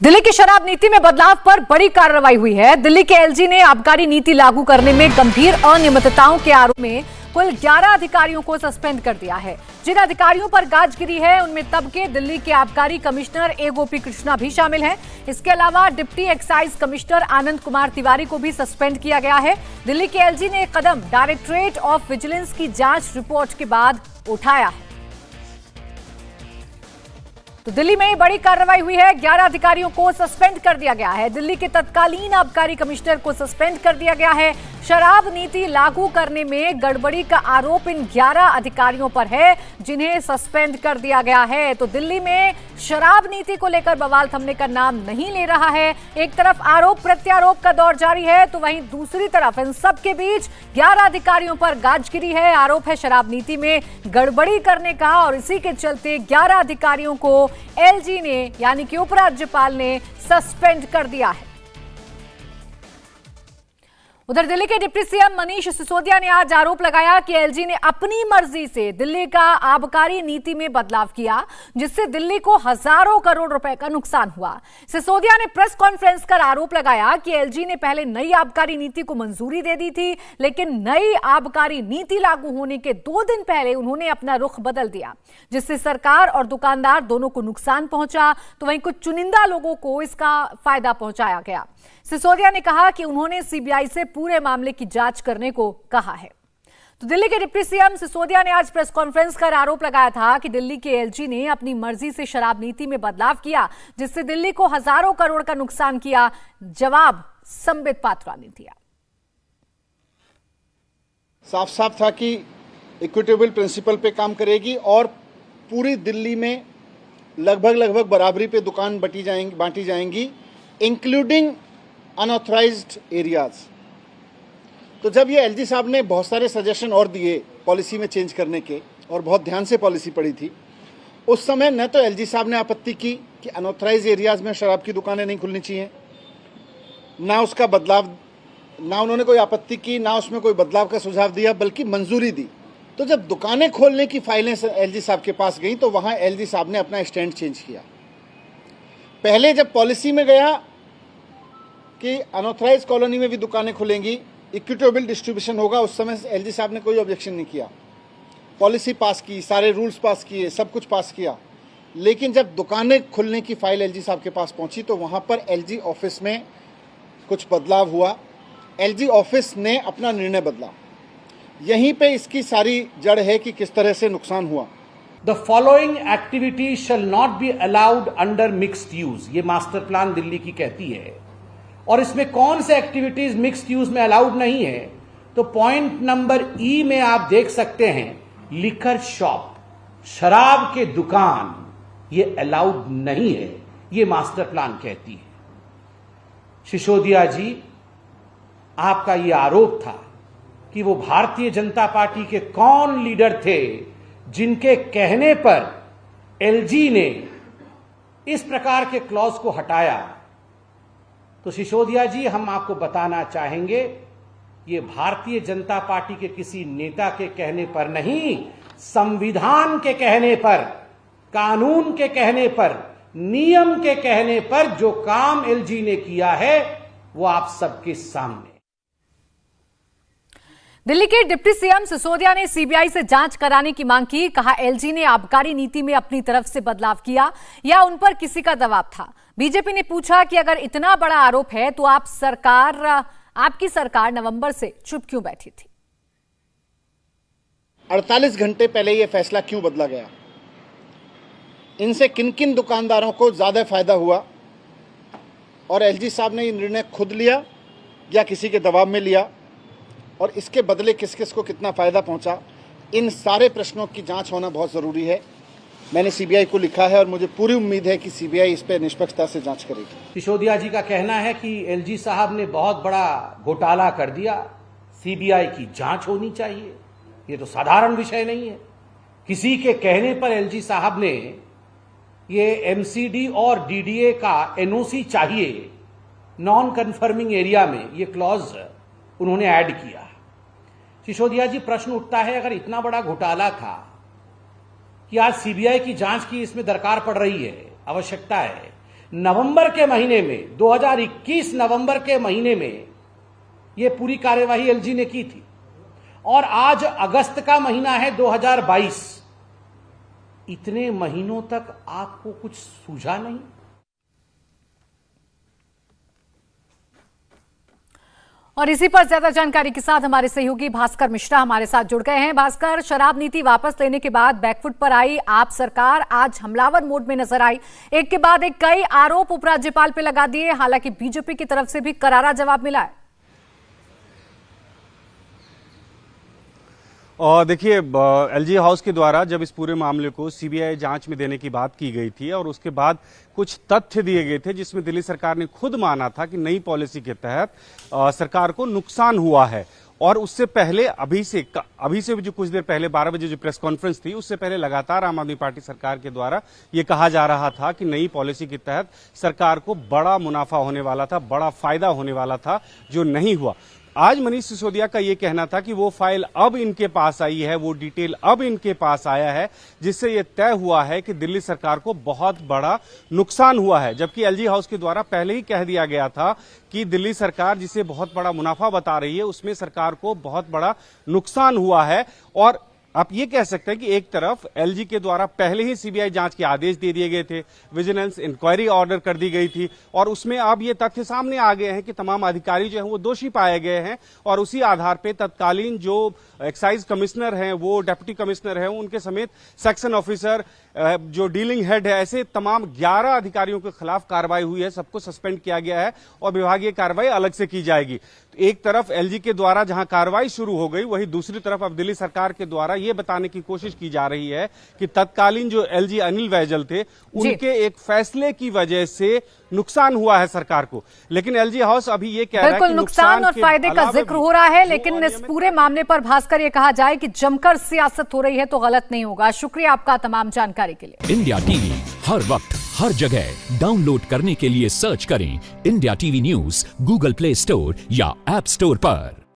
दिल्ली की शराब नीति में बदलाव पर बड़ी कार्रवाई हुई है। दिल्ली के एलजी ने आबकारी नीति लागू करने में गंभीर अनियमितताओं के आरोप में कुल 11 अधिकारियों को सस्पेंड कर दिया है। जिन अधिकारियों पर गाज गिरी है उनमें तब के दिल्ली के आबकारी कमिश्नर ए गोपी कृष्णा भी शामिल हैं। इसके अलावा deputy excise commissioner Anand Kumar Tiwari को भी सस्पेंड किया गया है। दिल्ली के एलजी ने कदम डायरेक्टरेट ऑफ विजिलेंस की जांच रिपोर्ट के बाद उठाया है। तो दिल्ली में बड़ी कार्रवाई हुई है। 11 अधिकारियों को सस्पेंड कर दिया गया है। दिल्ली के तत्कालीन आबकारी कमिश्नर को सस्पेंड कर दिया गया है। शराब नीति लागू करने में गड़बड़ी का आरोप इन 11 अधिकारियों पर है, जिन्हें सस्पेंड कर दिया गया है। तो दिल्ली में शराब नीति को लेकर बवाल थमने का नाम नहीं ले रहा है। एक तरफ आरोप प्रत्यारोप का दौर जारी है, तो वहीं दूसरी तरफ इन सब के बीच 11 अधिकारियों पर गाजगिरी है। आरोप है शराब नीति में गड़बड़ी करने का, और इसी के चलते 11 अधिकारियों को एलजी ने यानी कि उपराज्यपाल ने सस्पेंड कर दिया है। उधर दिल्ली के डिप्टी सीएम मनीष सिसोदिया ने आज आरोप लगाया कि एलजी ने अपनी मर्जी से दिल्ली का आबकारी नीति में बदलाव किया, जिससे दिल्ली को हजारों करोड़ रुपए का नुकसान हुआ। सिसोदिया ने प्रेस कॉन्फ्रेंस कर आरोप लगाया कि एलजी ने पहले नई आबकारी नीति को मंजूरी दे दी थी, लेकिन नई आबकारी नीति लागू होने के 2 दिन पहले उन्होंने अपना रुख बदल दिया, जिससे सरकार और दुकानदार दोनों को नुकसान पहुंचा। तो वहीं कुछ चुनिंदा लोगों को इसका फायदा पहुंचाया गया। सिसोदिया ने कहा कि उन्होंने सीबीआई से पूरे मामले की जांच करने को कहा है। तो दिल्ली के डिप्टी सीएम सिसोदिया ने आज प्रेस कॉन्फ्रेंस कर आरोप लगाया था कि दिल्ली के एलजी ने अपनी मर्जी से शराब नीति में बदलाव किया, जिससे दिल्ली को हजारों करोड़ का नुकसान किया। जवाब संबित पात्रा ने दिया। साफ साफ था कि इक्विटेबल प्रिंसिपल पे काम करेगी और पूरी दिल्ली में लगभग बराबरी पे दुकान बांटी जाएंगी, इंक्लूडिंग अनऑथराइज्ड एरियाज। तो जब ये एलजी साहब ने बहुत सारे सजेशन और दिए पॉलिसी में चेंज करने के, और बहुत ध्यान से पॉलिसी पढ़ी थी, उस समय न तो एलजी साहब ने आपत्ति की कि अनऑथराइज्ड एरियाज में शराब की दुकानें नहीं खुलनी चाहिए, ना उसका बदलाव, ना उन्होंने कोई आपत्ति की, ना उसमें कोई बदलाव का सुझाव दिया, बल्कि मंजूरी दी। तो जब दुकानें खोलने की फाइलें एलजी साहब के पास गई, तो वहाँ एलजी साहब ने अपना स्टैंड चेंज किया। पहले जब पॉलिसी में गया कि अनऑथराइज कॉलोनी में भी दुकानें खुलेंगी, इक्विटेबल डिस्ट्रीब्यूशन होगा, उस समय एलजी साहब ने कोई ऑब्जेक्शन नहीं किया। पॉलिसी पास की, सारे रूल्स पास किए, सब कुछ पास किया। लेकिन जब दुकानें खुलने की फाइल एलजी साहब के पास पहुंची, तो वहां पर एलजी ऑफिस में कुछ बदलाव हुआ। एलजी ऑफिस ने अपना निर्णय बदला। यहीं पे इसकी सारी जड़ है कि किस तरह से नुकसान हुआ। The following activities shall not be allowed under mixed use, ये मास्टर प्लान दिल्ली की कहती है। और इसमें कौन से एक्टिविटीज मिक्स्ड यूज में अलाउड नहीं है, तो पॉइंट नंबर ई में आप देख सकते हैं, लिकर शॉप, शराब के दुकान, ये अलाउड नहीं है, ये मास्टर प्लान कहती है। सिसोदिया जी, आपका ये आरोप था कि वो भारतीय जनता पार्टी के कौन लीडर थे जिनके कहने पर एलजी ने इस प्रकार के क्लॉज को हटाया। तो सिसोदिया जी, हम आपको बताना चाहेंगे, ये भारतीय जनता पार्टी के किसी नेता के कहने पर नहीं, संविधान के कहने पर, कानून के कहने पर, नियम के कहने पर जो काम एलजी ने किया है, वो आप सबके सामने। दिल्ली के डिप्टी सीएम सिसोदिया ने सीबीआई से जांच कराने की मांग की। कहा एलजी ने आबकारी नीति में अपनी तरफ से बदलाव किया या उन पर किसी का दबाव था। बीजेपी ने पूछा कि अगर इतना बड़ा आरोप है तो आपकी सरकार नवंबर से चुप क्यों बैठी थी? 48 घंटे पहले यह फैसला क्यों बदला गया? इनसे किन किन दुकानदारों को ज्यादा फायदा हुआ, और एलजी साहब ने ये निर्णय खुद लिया या किसी के दबाव में लिया, और इसके बदले किस किस को कितना फायदा पहुंचा? इन सारे प्रश्नों की जांच होना बहुत जरूरी है। मैंने सीबीआई को लिखा है और मुझे पूरी उम्मीद है कि सीबीआई इस पर निष्पक्षता से जांच करेगी। सिसोदिया जी का कहना है कि एलजी साहब ने बहुत बड़ा घोटाला कर दिया, सीबीआई की जांच होनी चाहिए। ये तो साधारण विषय नहीं है। किसी के कहने पर एलजी साहब ने ये एमसीडी और डीडीए का एनओसी चाहिए, नॉन कन्फर्मिंग एरिया में ये क्लॉज उन्होंने ऐड किया। सिसोदिया जी, प्रश्न उठता है, अगर इतना बड़ा घोटाला था कि आज सीबीआई की जांच की इसमें दरकार पड़ रही है, आवश्यकता है, नवंबर के महीने में 2021 नवंबर के महीने में यह पूरी कार्यवाही एलजी ने की थी और आज अगस्त का महीना है 2022। इतने महीनों तक आपको कुछ सूझा नहीं? और इसी पर ज्यादा जानकारी के साथ हमारे सहयोगी भास्कर मिश्रा हमारे साथ जुड़ गए हैं। भास्कर, शराब नीति वापस लेने के बाद बैकफुट पर आई आप सरकार आज हमलावर मोड में नजर आई। एक के बाद एक कई आरोप उपराज्यपाल पे लगा दिए, हालांकि बीजेपी की तरफ से भी करारा जवाब मिला है। और देखिए, एलजी हाउस के द्वारा जब इस पूरे मामले को सीबीआई जांच में देने की बात की गई थी और उसके बाद कुछ तथ्य दिए गए थे जिसमें दिल्ली सरकार ने खुद माना था कि नई पॉलिसी के तहत सरकार को नुकसान हुआ है। और उससे पहले अभी से जो कुछ देर पहले 12 बजे जो प्रेस कॉन्फ्रेंस थी उससे पहले लगातार आम आदमी पार्टी सरकार के द्वारा ये कहा जा रहा था कि नई पॉलिसी के तहत सरकार को बड़ा मुनाफा होने वाला था, बड़ा फायदा होने वाला था, जो नहीं हुआ। आज मनीष सिसोदिया का यह कहना था कि वो फाइल अब इनके पास आई है, वो डिटेल अब इनके पास आया है, जिससे यह तय हुआ है कि दिल्ली सरकार को बहुत बड़ा नुकसान हुआ है। जबकि एलजी हाउस के द्वारा पहले ही कह दिया गया था कि दिल्ली सरकार जिसे बहुत बड़ा मुनाफा बता रही है उसमें सरकार को बहुत बड़ा नुकसान हुआ है। और आप ये कह सकते हैं कि एक तरफ एलजी के द्वारा पहले ही सीबीआई जांच के आदेश दे दिए गए थे, विजिलेंस इंक्वायरी ऑर्डर कर दी गई थी और उसमें अब ये तथ्य सामने आ गए हैं कि तमाम अधिकारी जो हैं वो दोषी पाए गए हैं और उसी आधार पे तत्कालीन जो एक्साइज कमिश्नर हैं, वो डिप्टी कमिश्नर हैं, उनके समेत सेक्शन ऑफिसर, जो डीलिंग हेड है, ऐसे तमाम 11 अधिकारियों के खिलाफ कार्रवाई हुई है, सबको सस्पेंड किया गया है और विभागीय कार्रवाई अलग से की जाएगी। एक तरफ एलजी के द्वारा जहां कार्रवाई शुरू हो गई, वहीं दूसरी तरफ अब दिल्ली सरकार के द्वारा यह बताने की कोशिश की जा रही है कि तत्कालीन जो एलजी अनिल बैजल थे उनके एक फैसले की वजह से नुकसान हुआ है सरकार को। लेकिन एलजी हाउस अभी ये कह रहा है बिल्कुल कि नुकसान और फायदे का जिक्र हो रहा है, लेकिन इस पूरे मामले पर भास्कर ये कहा जाए कि जमकर सियासत हो रही है तो गलत नहीं होगा। शुक्रिया आपका तमाम जानकारी के लिए। इंडिया टीवी हर वक्त हर जगह डाउनलोड करने के लिए सर्च करें India TV news Google play store या ऐप स्टोर पर।